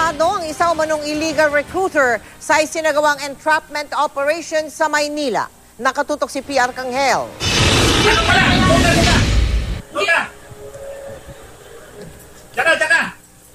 Arestado ang isa umanong illegal recruiter sa isinagawang entrapment operation sa Maynila. Nakatutok si PR Arcangel. Tsaka!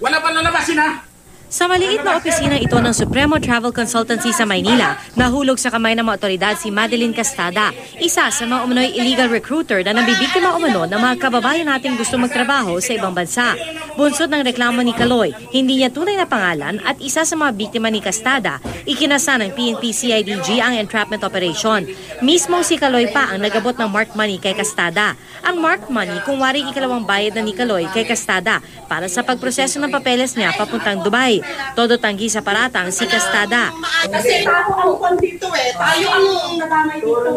Wala pa lalabasin ha? Sa maliit na opisina ito ng Supremo Travel Consultancy sa Maynila, nahulog sa kamay ng mga otoridad si Madeline Castada, isa sa mga umano'y illegal recruiter na nabibiktima umano ng mga kababayan nating gusto magtrabaho sa ibang bansa. Bunsod ng reklamo ni Kaloy, hindi niya tunay na pangalan at isa sa mga biktima ni Castada, ikinasa ng PNP-CIDG ang entrapment operation. Mismo si Kaloy pa ang nagabot ng marked money kay Castada. Ang marked money kung waring ikalawang bayad na ni Kaloy kay Castada para sa pagproseso ng papeles niya papuntang Dubai. Todo tanggi sa paratang si Castada. Kasi tayo ang dito tayo ang nadamay dito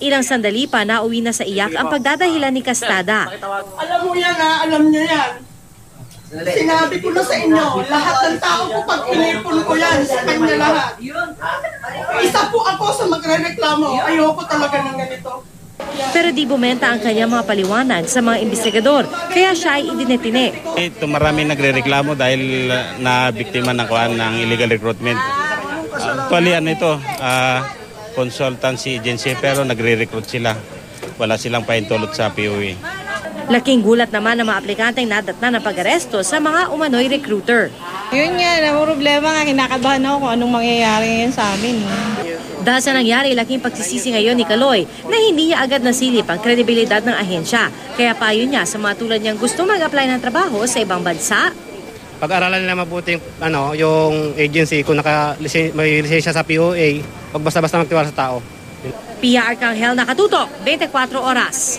Ilang sandali pa nauwi na sa iyak ang pagdadahilan ni Castada. Alam mo yan alam niyo yan. Sinabi ko na sa inyo, lahat ng tao po pag pinipon ko yan, sa kanya lahat. Isa po ako sa magre-reklamo, ayoko talaga ng ganito. Pero di bumenta ang kanyang mga paliwanag sa mga investigador, kaya siya ay idinetine. Ito marami nagrereklamo dahil na biktima ng illegal recruitment. Actually consultancy agency pero nagre-recruit sila. Wala silang pahintulot sa POE. Laking gulat naman ng mga aplikanteng nadatna ng pag-aresto sa mga umano'y recruiter. Yun nga, ang problema nga, kinakabahan ako kung anong mangyayari ngayon sa amin. Dahil sa nangyari, laking pagsisisi ngayon ni Kaloy na hindi niya agad nasilip ang kredibilidad ng ahensya. Kaya payo niya sa mga tulad niyang gusto mag-apply ng trabaho sa ibang bansa. Pag-aralan nila mabuti yung agency kung may lisensya sa POA, huwag basta-basta magtiwala sa tao. PR Arcangel, nakatutok, 24 oras.